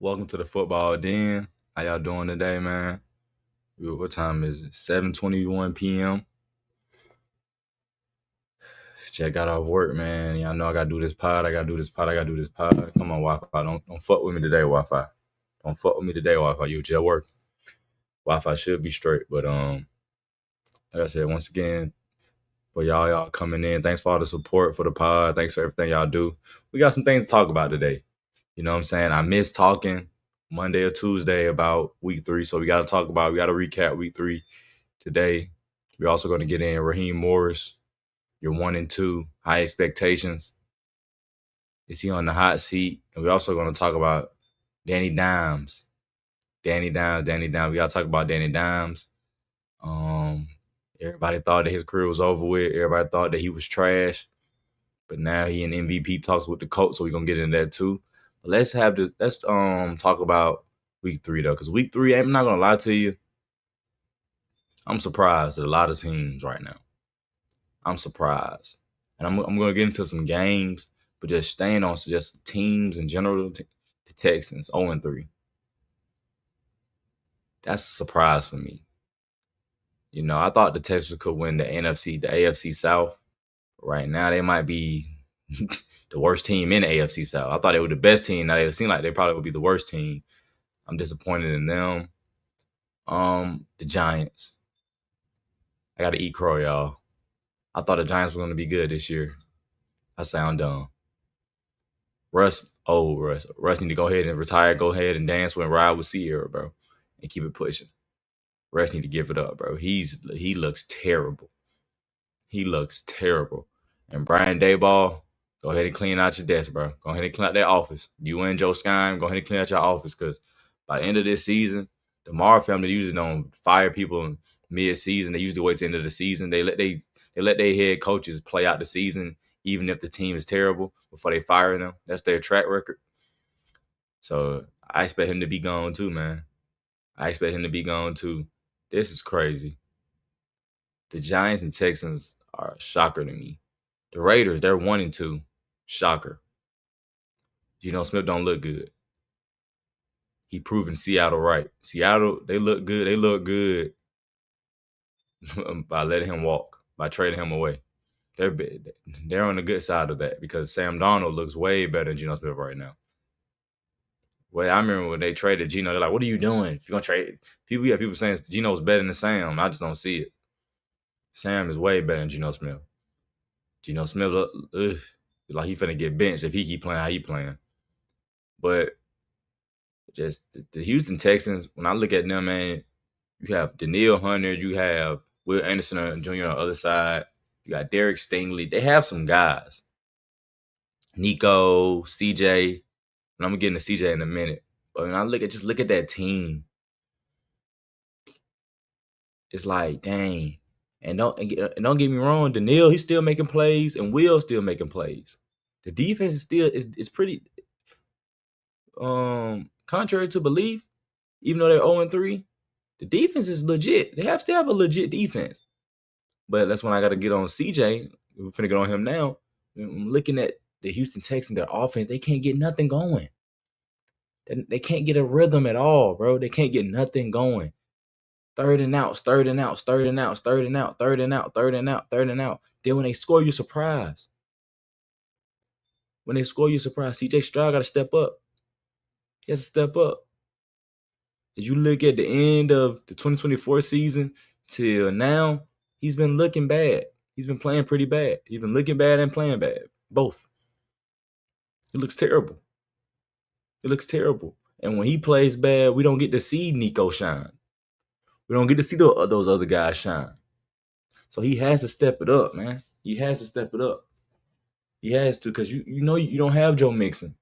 Welcome to the football den. How y'all doing today, man? What time is it? 7:21 p.m. Check out off work, man. Y'all know I gotta do this pod. I gotta do this pod. I gotta do this pod. Come on, Wi-Fi. Don't fuck with me today, Wi-Fi. Don't fuck with me today, Wi-Fi. You just work. Wi-Fi should be straight, but like I said, once again, for y'all coming in. Thanks for all the support for the pod. Thanks for everything y'all do. We got some things to talk about today. You know what I'm saying? I miss talking Monday or Tuesday about week 3. So we got to recap week 3 today. We're also going to get in Raheem Morris, your 1 and 2, high expectations. Is he on the hot seat? And we're also going to talk about Danny Dimes. Danny Dimes. We got to talk about Danny Dimes. Everybody thought that his career was over with. Everybody thought that he was trash. But now he in MVP talks with the Colts, so we're gonna get into that too. But let's talk about week 3 though, because week 3, I'm not gonna lie to you, I'm surprised at a lot of teams right now. I'm surprised, and I'm gonna get into some games, but just staying on just teams in general. The Texans 0-3. That's a surprise for me. You know, I thought the Texans could win the AFC South. Right now, they might be the worst team in the AFC South. I thought they were the best team. Now they seem like they probably would be the worst team. I'm disappointed in them. The Giants. I got to eat crow, y'all. I thought the Giants were going to be good this year. I sound dumb. Russ need to go ahead and retire. Go ahead and dance with ride with Sierra, bro, and keep it pushing. Russ need to give it up, bro. He looks terrible. He looks terrible. And Brian Daboll, go ahead and clean out your desk, bro. Go ahead and clean out that office. You and Joe Skyme, go ahead and clean out your office, because by the end of this season, the Mara family usually don't fire people in mid-season. They usually wait to the end of the season. They let their head coaches play out the season, even if the team is terrible, before they fire them. That's their track record. So I expect him to be gone too, man. This is crazy. The Giants and Texans are a shocker to me. The Raiders, they're 1 and 2. Shocker. Geno Smith don't look good. He proving Seattle right. Seattle, they look good. They look good by letting him walk, by trading him away. They're on the good side of that, because Sam Darnold looks way better than Geno Smith right now. Well, I remember when they traded Geno, they're like, "What are you doing? If you're gonna trade people saying Geno's better than Sam." I just don't see it. Sam is way better than Geno Smith. Geno Smith, like he finna get benched if he keep playing how he playing. But just the Houston Texans, when I look at them, man, you have Danielle Hunter, you have Will Anderson Jr. on the other side, you got Derek Stingley. They have some guys. Nico, CJ, and I'm gonna get into CJ in a minute. But when I look at that team, it's like, dang. And don't get me wrong, Danielle, he's still making plays, and Will still making plays. The defense is still is pretty contrary to belief, even though they're 0-3, the defense is legit. They still have a legit defense. But that's when I got to get on CJ. We're finna get on him now. I'm looking at the Houston Texans, their offense. They can't get nothing going. They can't get a rhythm at all, bro. They can't get nothing going. Third and out. Then when they score, you're surprised. CJ Stroud got to step up. He has to step up. As you look at the end of the 2024 season till now, he's been looking bad. He's been playing pretty bad. He's been looking bad and playing bad. Both. It looks terrible. And when he plays bad, we don't get to see Nico shine. We don't get to see those other guys shine. So he has to step it up, man. He has to step it up. He has to, because you know you don't have Joe Mixon.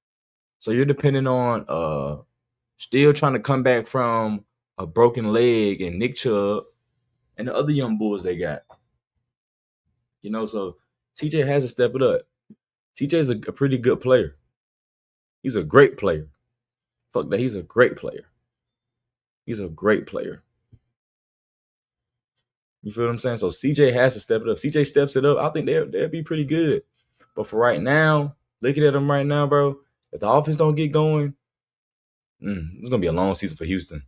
So you're depending on still trying to come back from a broken leg and Nick Chubb and the other young bulls they got. You know, so CJ has to step it up. CJ is a pretty good player. He's a great player. Fuck that, he's a great player. You feel what I'm saying? So CJ has to step it up. CJ steps it up, I think they'll be pretty good. But for right now, looking at them right now, bro, if the offense don't get going, It's gonna be a long season for Houston.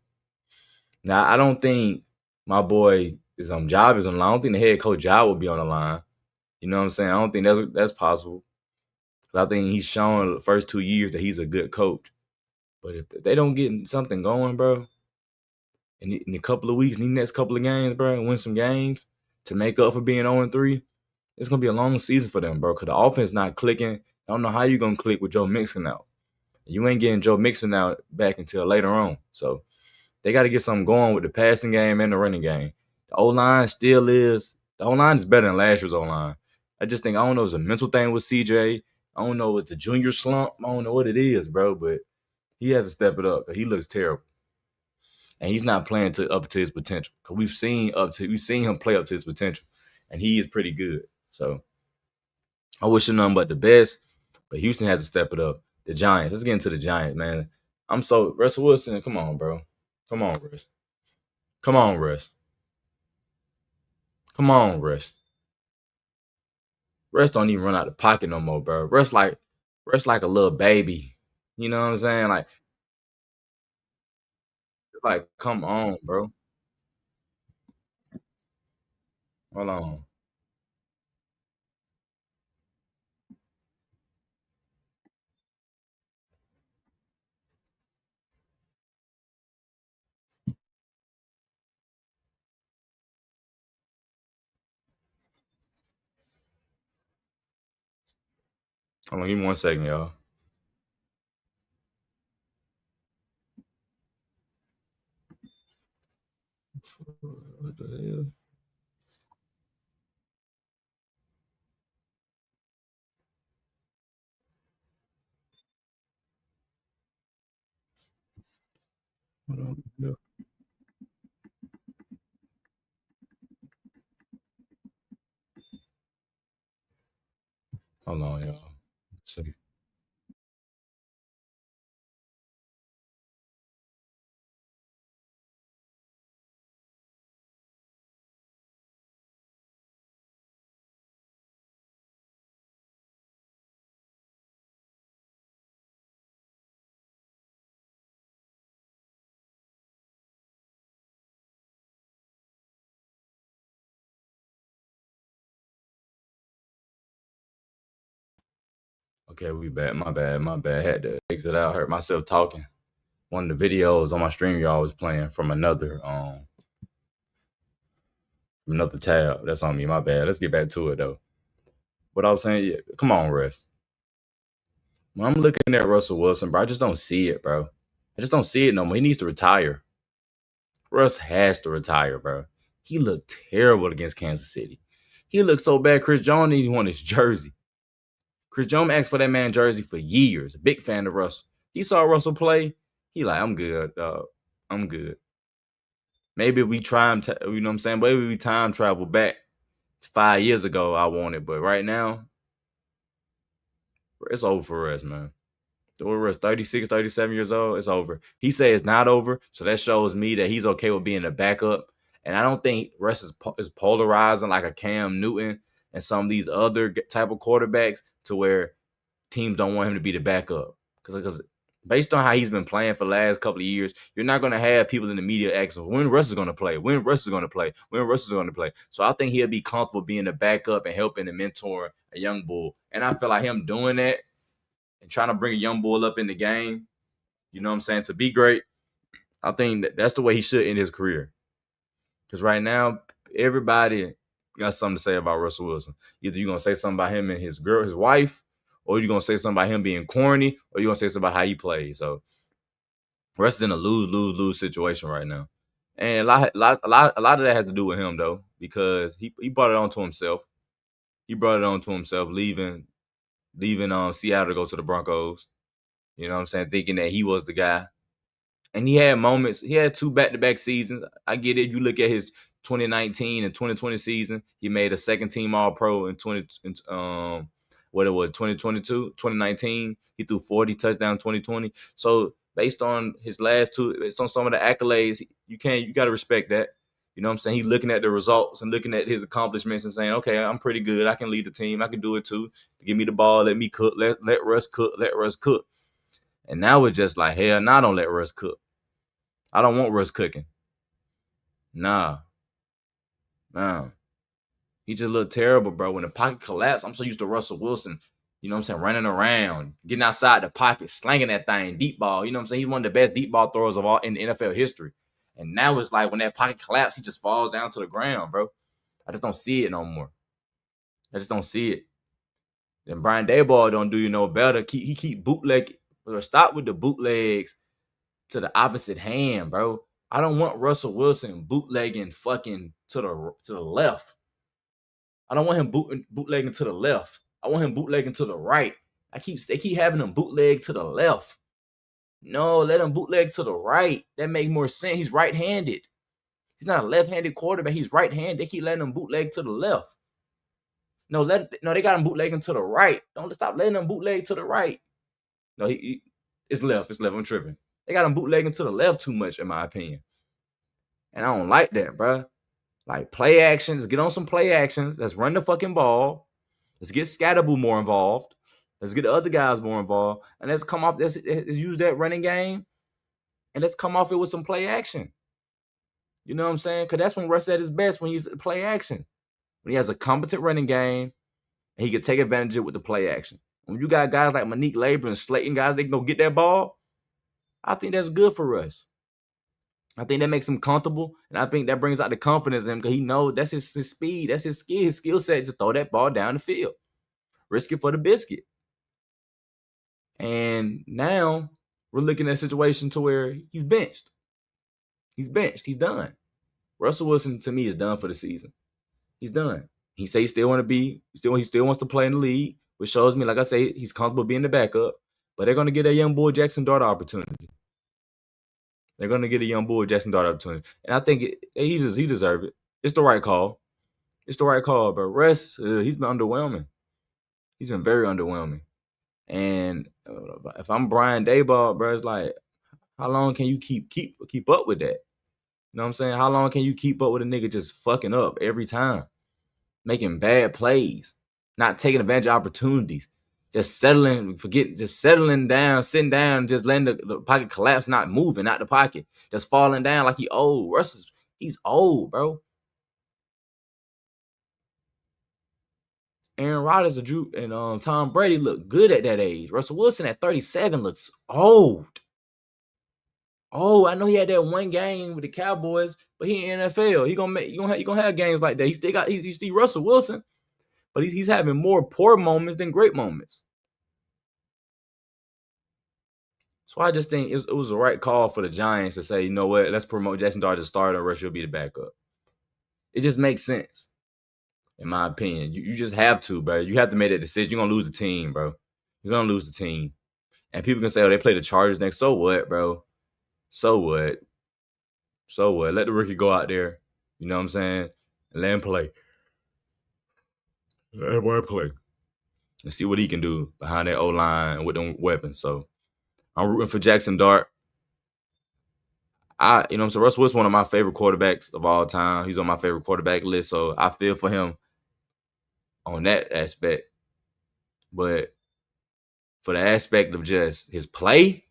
Now, I don't think my boy is job is on the line. I don't think the head coach job will be on the line. You know what I'm saying? I don't think that's possible. 'Cause I think he's shown the first 2 years that he's a good coach. But if they don't get something going, bro, in a couple of weeks, in the next couple of games, bro, and win some games to make up for being 0-3, it's gonna be a long season for them, bro. Cause the offense not clicking. I don't know how you gonna click with Joe Mixon out. You ain't getting Joe Mixon out back until later on. So they got to get something going with the passing game and the running game. The O-line is better than last year's O-line. I just think, I don't know if it's a mental thing with CJ. I don't know if it's the junior slump. I don't know what it is, bro, but he has to step it up because he looks terrible. And he's not playing up to his potential. Because we've seen him play up to his potential. And he is pretty good. So I wish him nothing but the best. But Houston has to step it up. The Giants. Let's get into the Giants, man. Russell Wilson, come on, bro. Come on, Russ. Come on, Russ. Come on, Russ. Russ don't even run out the pocket no more, bro. Russ like a little baby. You know what I'm saying? Like, come on, bro. Hold on. Hold on, give me 1 second, y'all. What the hell? Hold on. Yeah. Hold on, y'all. See. Okay, we bad. My bad. My bad. Had to exit out. Hurt myself talking. One of the videos on my stream y'all was playing from another tab. That's on me. My bad. Let's get back to it though. What I was saying, yeah, come on, Russ. When I'm looking at Russell Wilson, bro, I just don't see it, bro. I just don't see it no more. He needs to retire. Russ has to retire, bro. He looked terrible against Kansas City. He looked so bad. Chris Jones didn't want his jersey. Chris Jones asked for that man jersey for years. A big fan of Russell. He saw Russell play. He like, I'm good, dog. I'm good. Maybe if we try him, you know what I'm saying? Maybe we time travel back 5 years ago, I want it. But right now, it's over for us, man. We're 36, 37 years old. It's over. He said it's not over. So that shows me that he's okay with being a backup. And I don't think Russ is polarizing like a Cam Newton and some of these other type of quarterbacks to where teams don't want him to be the backup. Because based on how he's been playing for the last couple of years, you're not going to have people in the media asking when Russ is going to play, when Russ is going to play, when Russ is going to play. So I think he'll be comfortable being a backup and helping and mentoring a young bull. And I feel like him doing that and trying to bring a young bull up in the game, you know what I'm saying, to be great, I think that's the way he should end his career. Because right now, everybody got something to say about Russell Wilson. Either you're going to say something about him and his wife, or you're going to say something about him being corny, or you're going to say something about how he plays. So Russ is in a lose situation right now. And a lot of that has to do with him, though, because he brought it on to himself. He brought it on to himself, leaving Seattle to go to the Broncos. You know what I'm saying? Thinking that he was the guy. And he had moments. He had 2 back-to-back seasons. I get it. You look at his 2019 and 2020 season. He made a second team All-Pro in 2022, 2019. He threw 40 touchdowns 2020. So based on his last 2, based on some of the accolades, you got to respect that. You know what I'm saying? He's looking at the results and looking at his accomplishments and saying, okay, I'm pretty good. I can lead the team. I can do it too. Give me the ball. Let me cook. Let Russ cook. Let Russ cook. And now it's just like, hell, nah, don't let Russ cook. I don't want Russ cooking. Nah. He just looked terrible, bro. When the pocket collapsed, I'm so used to Russell Wilson, you know what I'm saying, running around, getting outside the pocket, slanging that thing, deep ball. You know what I'm saying? He's one of the best deep ball throwers of all in NFL history. And now it's like when that pocket collapsed, he just falls down to the ground, bro. I just don't see it no more. I just don't see it. Then Brian Daboll don't do you no better. He keep bootleg. Stop with the bootlegs to the opposite hand, bro. I don't want Russell Wilson bootlegging fucking to the left. I don't want him bootlegging to the left. I want him bootlegging to the right. They keep having him bootleg to the left. No, let him bootleg to the right. That makes more sense. He's right-handed. He's not a left-handed quarterback. He's right-handed. They keep letting him bootleg to the left. No, they got him bootlegging to the right. Don't stop letting him bootleg to the right. No, it's left. It's left. I'm tripping. They got him bootlegging to the left too much, in my opinion. And I don't like that, bro. Like, play actions. Get on some play actions. Let's run the fucking ball. Let's get Scatterboo more involved. Let's get the other guys more involved. And let's come off this. Let's use that running game. And let's come off it with some play action. You know what I'm saying? Because that's when Russ at his best, when he's play action. When he has a competent running game, and he can take advantage of it with the play action. When you got guys like Malik Labor and Slayton, guys, they can go get that ball, I think that's good for Russ. I think that makes him comfortable, and I think that brings out the confidence in him because he knows that's his speed, that's his skill set to throw that ball down the field. Risk it for the biscuit. And now we're looking at a situation to where he's benched. He's benched. He's done. Russell Wilson, to me, is done for the season. He's done. He says he still wants to play in the league, which shows me, like I say, he's comfortable being the backup. But they're going to get a young boy Jackson Dart opportunity. They're going to get a young boy Jackson Dart opportunity. And I think he deserves it. It's the right call. It's the right call. But Russ, he's been underwhelming. He's been very underwhelming. And if I'm Brian Daboll, bro, it's like, how long can you keep up with that? You know what I'm saying? How long can you keep up with a nigga just fucking up every time? Making bad plays, not taking advantage of opportunities, just settling down, sitting down, just letting the pocket collapse, not moving out the pocket, just falling down like he old. He's old, bro. Aaron Rodgers and Tom Brady look good at that age. Russell Wilson at 37 looks old. Oh, I know he had that one game with the Cowboys, but he in NFL. He gonna have games like that. He's still Russell Wilson, but he's having more poor moments than great moments. So I just think it was the right call for the Giants to say, you know what, let's promote Jackson Dart as a starter, and Russ will be the backup. It just makes sense, in my opinion. You just have to, bro. You have to make that decision. You're gonna lose the team, bro. You're gonna lose the team. And people can say, oh, they play the Chargers next. So what, bro? So what? So what? Let the rookie go out there. You know what I'm saying? And let him play. Let him play. And see what he can do behind that O-line with them weapons. So I'm rooting for Jackson Dart. So Russ Wilson's one of my favorite quarterbacks of all time. He's on my favorite quarterback list. So I feel for him on that aspect. But for the aspect of just his play,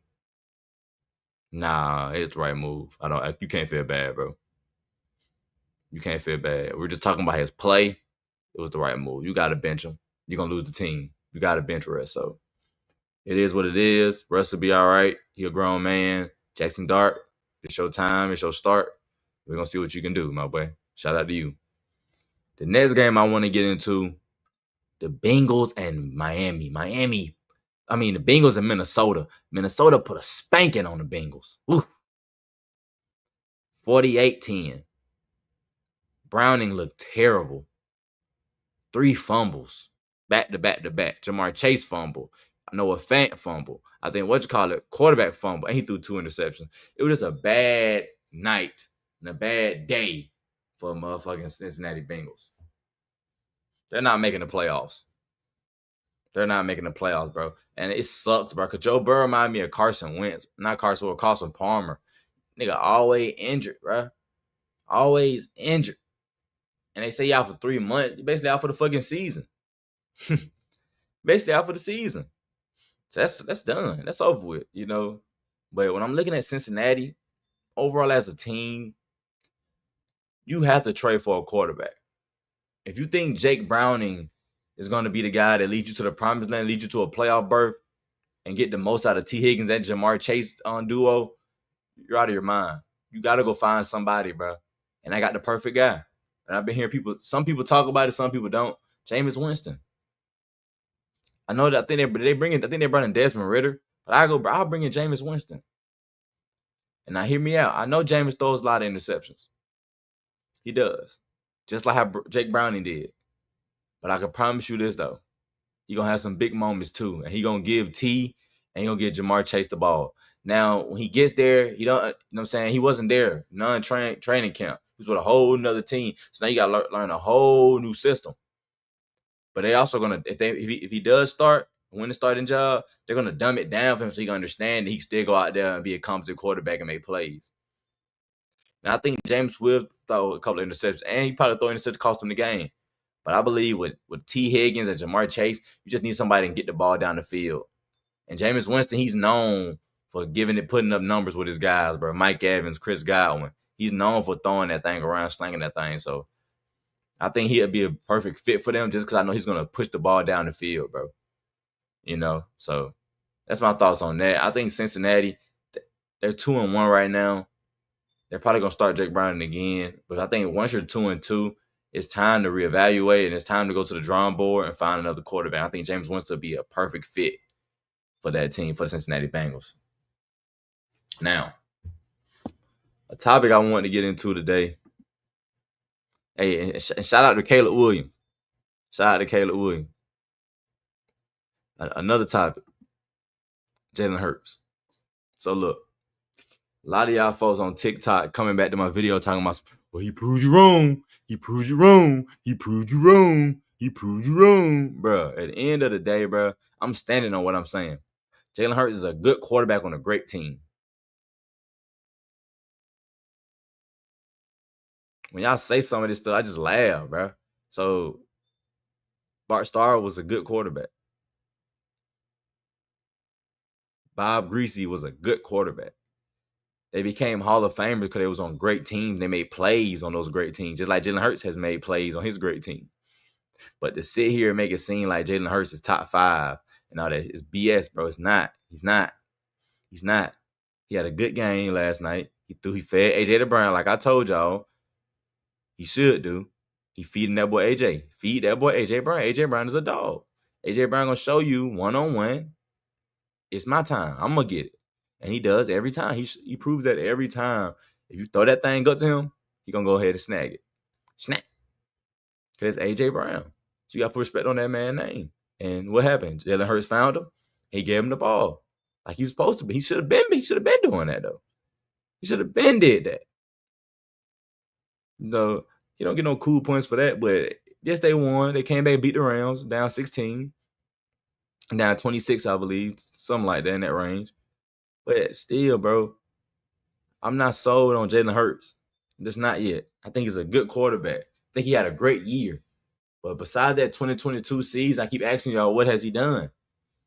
nah, it's the right move. You can't feel bad, bro. You can't feel bad. We're just talking about his play. It was the right move. You got to bench him. You're going to lose the team. You got to bench Russ. So it is what it is. Russ will be all right. He's a grown man. Jackson Dart, it's your time. It's your start. We're going to see what you can do, my boy. Shout out to you. The next game I want to get into, the Bengals and Miami. The Bengals and Minnesota. Minnesota put a spanking on the Bengals. 48-10. Browning looked terrible. 3 fumbles. Back to back to back. Jamar Chase fumble. Noah Fant fumble. I think quarterback fumble. And he threw 2 interceptions. It was just a bad night and a bad day for motherfucking Cincinnati Bengals. They're not making the playoffs. They're not making the playoffs, bro. And it sucks, bro. Because Joe Burrow reminded me of Carson Wentz. Not Carson Wentz, Carson Palmer. Nigga always injured, bro. Always injured. And they say you out for 3 months. You're basically out for the fucking season. Basically out for the season. So that's done. That's over with, you know. But when I'm looking at Cincinnati, overall as a team, you have to trade for a quarterback. If you think Jake Browning is going to be the guy that leads you to the promised land, lead you to a playoff berth, and get the most out of T. Higgins and Jamar Chase on duo, you're out of your mind. You got to go find somebody, bro. And I got the perfect guy. And I've been hearing some people talk about it, some people don't. Jameis Winston. I know that I think they're bringing Desmond Ridder, but I'll bring in Jameis Winston. And now hear me out. I know Jameis throws a lot of interceptions. He does. Just like how Jake Browning did. But I can promise you this, though. He's going to have some big moments, too. And he's going to give T and he's going to give Jamar Chase the ball. Now, when he gets there, you know what I'm saying? He wasn't there. Training camp. He was with a whole nother team. So now you got to learn a whole new system. But they also going to, if he does win the starting job, they're going to dumb it down for him so he can understand that he can still go out there and be a competent quarterback and make plays. And I think James will throw a couple of interceptions, and he probably throw interceptions to cost him the game. But I believe with T. Higgins and Jamar Chase, you just need somebody to get the ball down the field. And Jameis Winston, he's known for putting up numbers with his guys, bro. Mike Evans, Chris Godwin. He's known for throwing that thing around, slinging that thing. So I think he'll be a perfect fit for them just because I know he's going to push the ball down the field, bro. You know, so that's my thoughts on that. I think Cincinnati, they're 2-1 right now. They're probably going to start Jake Browning again. But I think once you're 2-2, it's time to reevaluate and it's time to go to the drawing board and find another quarterback. I think Jameis Winston will be a perfect fit for that team, for the Cincinnati Bengals. Now, a topic I wanted to get into today. Hey, and shout out to Caleb Williams. Shout out to Caleb Williams. Another topic, Jalen Hurts. So look, a lot of y'all folks on TikTok coming back to my video talking about, well, he proved you wrong. He proved you wrong. He proved you wrong. He proved you wrong. Bro, at the end of the day, bro, I'm standing on what I'm saying. Jalen Hurts is a good quarterback on a great team. When y'all say some of this stuff, I just laugh, bro. So Bart Starr was a good quarterback. Bob Greasy was a good quarterback. They became Hall of Famers because they was on great teams. They made plays on those great teams, just like Jalen Hurts has made plays on his great team. But to sit here and make it seem like Jalen Hurts is top 5 and all that is BS, bro. It's not. He's not. He's not. He had a good game last night. He fed AJ Brown like I told y'all he should do. He feeding that boy AJ. Feed that boy AJ Brown. AJ Brown is a dog. AJ Brown gonna show you one-on-one. It's my time. I'm gonna get it. And he does every time. He proves that every time. If you throw that thing up to him, he gonna go ahead and snag it. Snap. Because it's AJ Brown. So you gotta put respect on that man's name. And what happened? Jalen Hurts found him. He gave him the ball. Like he was supposed to be. He should have been doing that though. He should have been did that. So he don't get no cool points for that, but yes, they won. They came back and beat the Rams, down 16. Down 26, I believe. Something like that in that range. But still, bro, I'm not sold on Jalen Hurts. Just not yet. I think he's a good quarterback. I think he had a great year. But besides that 2022 season, I keep asking y'all, what has he done?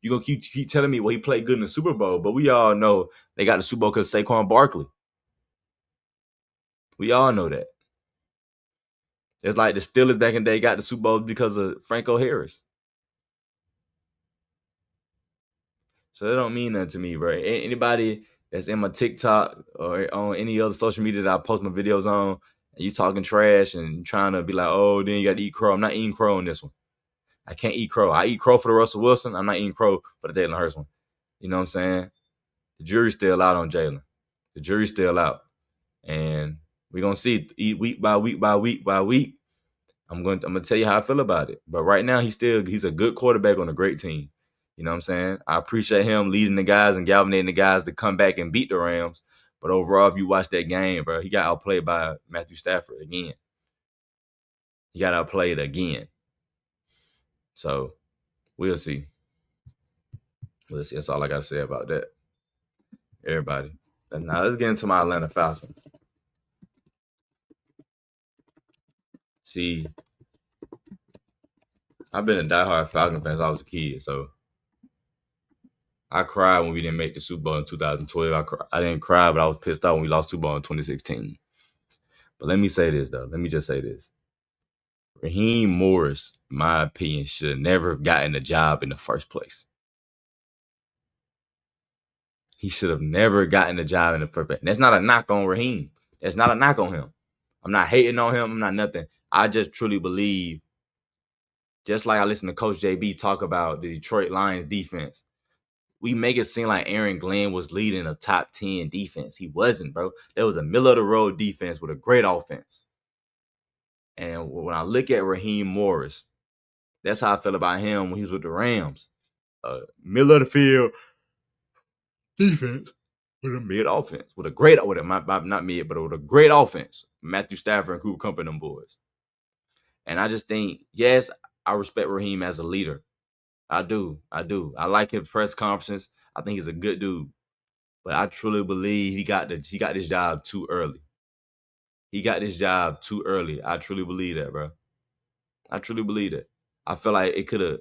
You're going to keep telling me, well, he played good in the Super Bowl. But we all know they got the Super Bowl because of Saquon Barkley. We all know that. It's like the Steelers back in the day got the Super Bowl because of Franco Harris. So that don't mean nothing to me, bro. Anybody that's in my TikTok or on any other social media that I post my videos on, and you talking trash and trying to be like, oh, then you got to eat crow. I'm not eating crow on this one. I can't eat crow. I eat crow for the Russell Wilson. I'm not eating crow for the Jalen Hurts one. You know what I'm saying? The jury's still out on Jalen. The jury's still out. And we're going to see week by week by week by week. I'm going to tell you how I feel about it. But right now, he's a good quarterback on a great team. You know what I'm saying? I appreciate him leading the guys and galvanizing the guys to come back and beat the Rams. But overall, if you watch that game, bro, he got outplayed by Matthew Stafford again. He got outplayed again. So we'll see. We'll see. That's all I got to say about that. Everybody. And now let's get into my Atlanta Falcons. See, I've been a diehard Falcon fan since I was a kid, so I cried when we didn't make the Super Bowl in 2012. I didn't cry, but I was pissed off when we lost Super Bowl in 2016. But let me say this, though. Let me just say this. Raheem Morris, in my opinion, should have never gotten the job in the first place. He should have never gotten the job in the first place. And that's not a knock on Raheem. That's not a knock on him. I'm not hating on him. I'm not nothing. I just truly believe, just like I listened to Coach JB talk about the Detroit Lions defense, we make it seem like Aaron Glenn was leading a top 10 defense. He wasn't, bro. There was a middle-of-the-road defense with a great offense. And when I look at Raheem Morris, that's how I felt about him when he was with the Rams. Middle-of-the-field defense with a mid offense, with a great, not mid, but with a great offense. Matthew Stafford and Cooper Kupp and them boys. And I just think, yes, I respect Raheem as a leader. I do. I like his press conferences. I think he's a good dude. But I truly believe he got this job too early. He got this job too early. I truly believe that, bro. I truly believe that. I feel like it could have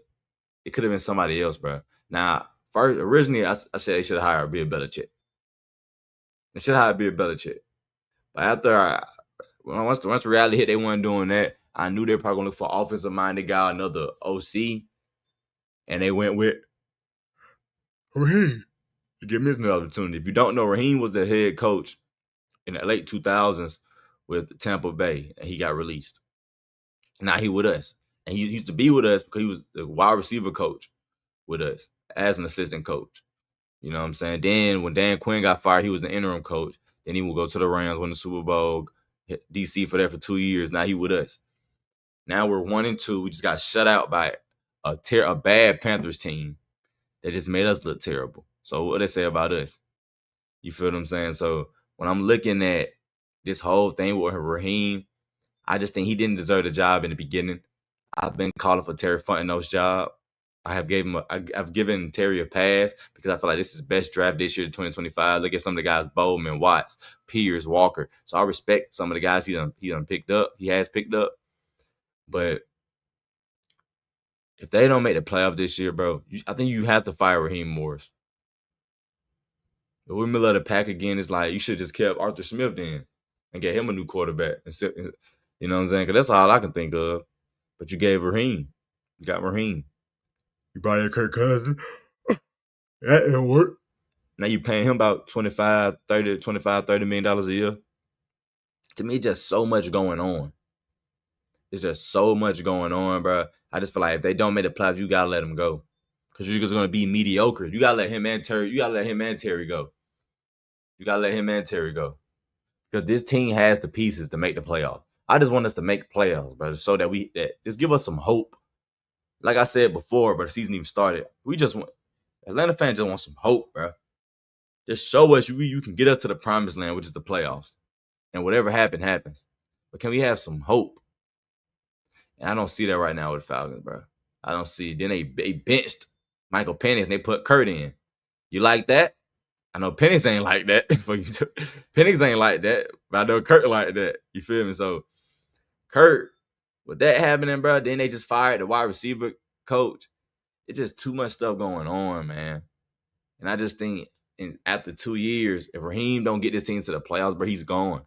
been somebody else, bro. Now, originally, I said they should have hired Bill Belichick. They should have hired Bill Belichick. But after once reality hit, they weren't doing that. I knew they were probably going to look for an offensive-minded guy, another OC. And they went with Raheem to give him his new opportunity. If you don't know, Raheem was the head coach in the late 2000s with Tampa Bay, and he got released. Now he with us. And he used to be with us because he was the wide receiver coach with us as an assistant coach. You know what I'm saying? Then when Dan Quinn got fired, he was the interim coach. Then he would go to the Rams, win the Super Bowl, hit DC for that for 2 years. Now he with us. Now we're 1-2. We just got shut out by a bad Panthers team that just made us look terrible. So what they say about us? You feel what I'm saying? So when I'm looking at this whole thing with Raheem, I just think he didn't deserve the job in the beginning. I've been calling for Terry Fontenot's job. I've given Terry a pass because I feel like this is his best draft this year, 2025. Look at some of the guys: Bowman, Watts, Pierce, Walker. So I respect some of the guys he done picked up. He has picked up. But if they don't make the playoff this year, bro, I think you have to fire Raheem Morris. If we're middle of the pack again, it's like you should just kept Arthur Smith then and get him a new quarterback. You know what I'm saying? Because that's all I can think of. But you gave Raheem. You got Raheem. You brought in Kirk Cousins. That didn't work. Now you paying him about $25, $30 million a year. To me, just so much going on. It's just so much going on, bro. I just feel like if they don't make the playoffs, you gotta let them go. Because you're just gonna be mediocre. You gotta let him and Terry. You gotta let him and Terry go. Because this team has the pieces to make the playoffs. I just want us to make playoffs, bro, so that just give us some hope. Like I said before, but the season even started. Atlanta fans just want some hope, bro. Just show us you can get us to the promised land, which is the playoffs. And whatever happens. But can we have some hope? And I don't see that right now with the Falcons, bro. I don't see. Then they benched Michael Penix and they put Kurt in. You like that? I know Penix ain't like that. Penix ain't like that. But I know Kurt like that. You feel me? So Kurt, with that happening, bro, then they just fired the wide receiver coach. It's just too much stuff going on, man. And I just think after 2 years, if Raheem don't get this team to the playoffs, bro, he's gone.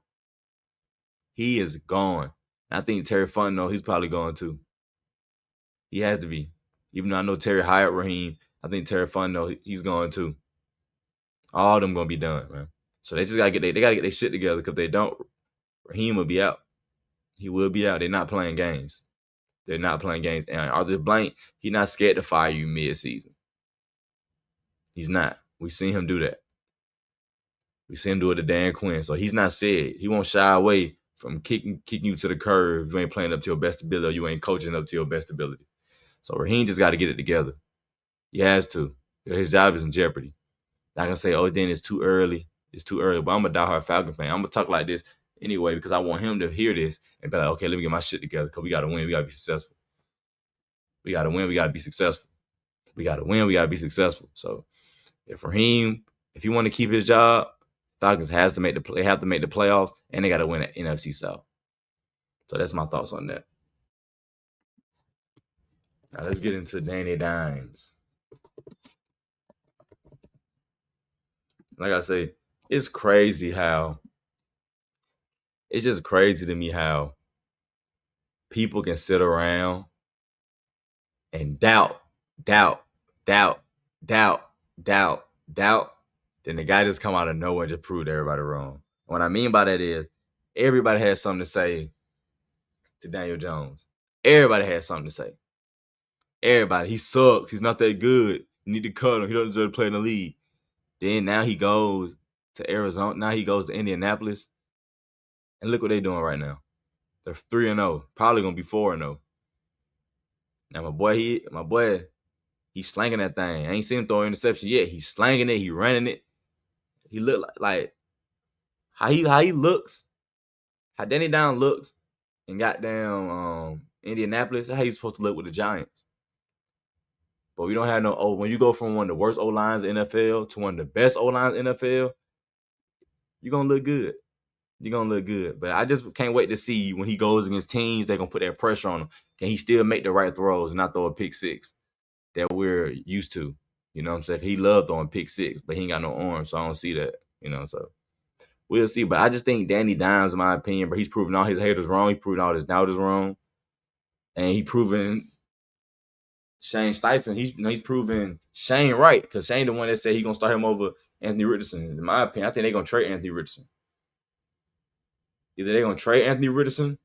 He is gone. And I think Terry Fontenot, he's probably going too. He has to be. Even though I know Terry hired Raheem, I think Terry Fontenot, he's going too. All of them going to be done, man. So they just got to get their shit together, because if they don't, Raheem will be out. He will be out. They're not playing games. And Arthur Blank, he's not scared to fire you mid-season. He's not. We've seen him do that. We've seen him do it to Dan Quinn. So he's not scared. He won't shy away from kicking you to the curb if you ain't playing up to your best ability or you ain't coaching up to your best ability. So Raheem just got to get it together. He has to. His job is in jeopardy. Not going to say, oh, then it's too early. It's too early. But I'm a diehard Falcon fan. I'm going to talk like this anyway because I want him to hear this and be like, okay, let me get my shit together because we got to win. We got to be successful. We got to win. We got to be successful. We got to win. We got to be successful. So if Raheem, if he want to keep his job, Falcons have to make the playoffs, and they got to win at NFC South. So that's my thoughts on that. Now let's get into Danny Dimes. like I say, it's crazy how it's just crazy to me how people can sit around and doubt, doubt, doubt, doubt, doubt, doubt. Then the guy just come out of nowhere and just proved everybody wrong. What I mean by that is everybody has something to say to Daniel Jones. Everybody has something to say. Everybody. He sucks. He's not that good. You need to cut him. He doesn't deserve to play in the league. Then now he goes to Arizona. Now he goes to Indianapolis. And look what they're doing right now. They're 3-0. Probably gonna be 4-0. Now my boy, he's slanging that thing. I ain't seen him throw an interception yet. He's slanging it. He running it. He look like how he looks, how Danny Down looks, and goddamn Indianapolis. How he's supposed to look with the Giants. But we don't have no when you go from one of the worst O-lines in the NFL to one of the best O-lines in the NFL, you're gonna look good. You're gonna look good. But I just can't wait to see when he goes against teams, they're gonna put that pressure on him. Can he still make the right throws and not throw a pick six that we're used to? You know what I'm saying? He loved throwing pick six, but he ain't got no arm, so I don't see that. So we'll see. But I just think Danny Dimes, in my opinion, but he's proven all his haters wrong. He's proven all his doubters wrong. And he proven Shane Steichen, he's proven Shane right, because Shane the one that said he's going to start him over Anthony Richardson. In my opinion, I think they're going to trade Anthony Richardson. Either they're going to trade Anthony Richardson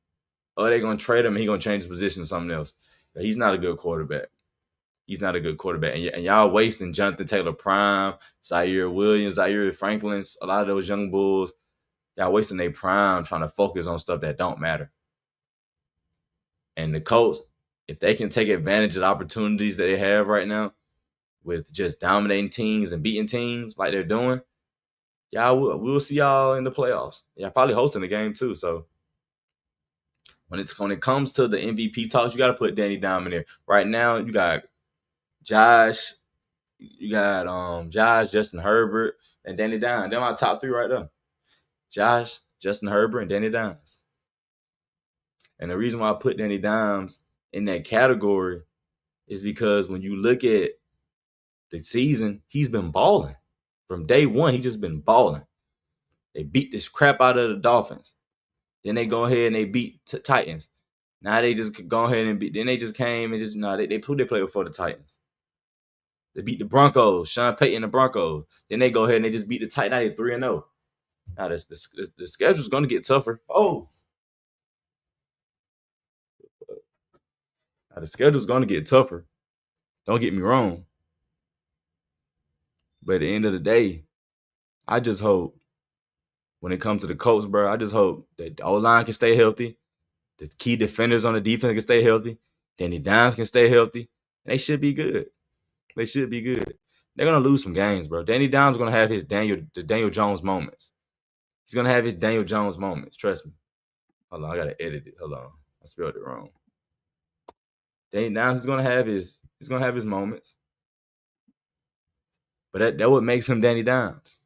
or they're going to trade him and he's going to change his position to something else. But he's not a good quarterback. He's not a good quarterback. And y'all wasting Jonathan Taylor Prime, Zaire Williams, Zaire Franklin, a lot of those young bulls. Y'all wasting their prime trying to focus on stuff that don't matter. And the Colts, if they can take advantage of the opportunities that they have right now with just dominating teams and beating teams like they're doing, we'll see y'all in the playoffs. Y'all probably hosting the game too. So when it comes to the MVP talks, you got to put Danny Dimes in there. Right now, you got Josh, Justin Herbert, and Danny Dimes. They're my top three right there. Josh, Justin Herbert, and Danny Dimes. And the reason why I put Danny Dimes in that category is because when you look at the season, he's been balling. From day one, he's just been balling. They beat this crap out of the Dolphins. Then they go ahead and they beat Titans. Now they just go ahead and beat. Then they just came and they played before the Titans. They beat the Broncos, Sean Payton, the Broncos. Then they go ahead and they just beat the Titans. Now they're 3-0. Now the schedule's going to get tougher. Now the schedule's going to get tougher. Don't get me wrong. But at the end of the day, I just hope when it comes to the Colts, bro, I just hope that the O-line can stay healthy. The key defenders on the defense can stay healthy. Danny Dimes can stay healthy. And they should be good. They should be good. They're going to lose some games, bro. Danny Dimes is going to have the Daniel Jones moments. He's going to have his Daniel Jones moments. Trust me. Hold on. I got to edit it. Hold on. I spelled it wrong. Danny Dimes is going to have his moments. But that what makes him Danny Dimes.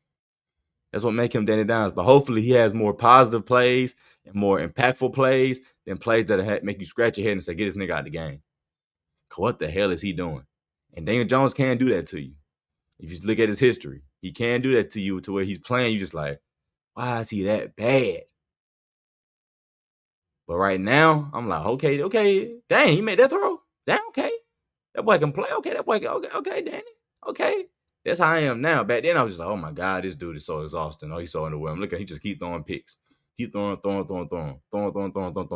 That's what makes him Danny Dimes. But hopefully he has more positive plays and more impactful plays than plays that make you scratch your head and say, get this nigga out of the game. What the hell is he doing? And Daniel Jones can do that to you. If you look at his history, he can do that to you to where he's playing. You just like, why is he that bad? But right now, I'm like, okay, dang, he made that throw. Damn, okay. That boy can play. Okay, that boy can, okay, Danny. Okay. That's how I am now. Back then, I was just like, oh my God, this dude is so exhausting. Oh, he's so underwhelmed. Look at he just keep throwing picks. Keep throwing,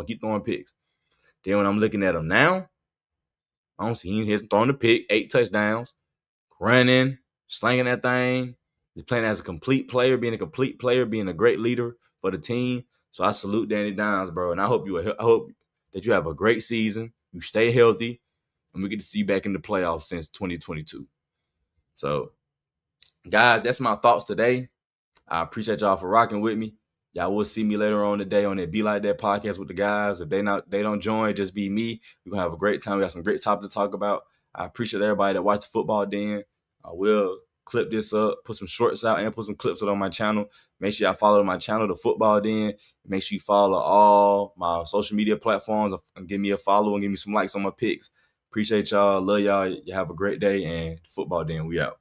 keep throwing picks. Then when I'm looking at him now, I don't see him throwing the pick, 8 touchdowns, running, slanging that thing. He's playing as a complete player, being a great leader for the team. So I salute Danny Dimes, bro. And I hope that you have a great season. You stay healthy, and we get to see you back in the playoffs since 2022. So, guys, that's my thoughts today. I appreciate y'all for rocking with me. Y'all will see me later on today on that Be Like That podcast with the guys. If they don't join, just be me. We're gonna have a great time. We got some great topics to talk about. I appreciate everybody that watched the football den. I will clip this up, put some shorts out, and put some clips out on my channel. Make sure y'all follow my channel, The Football Den. Make sure you follow all my social media platforms and give me a follow and give me some likes on my pics. Appreciate y'all. Love y'all. You have a great day, and The Football Den, we out.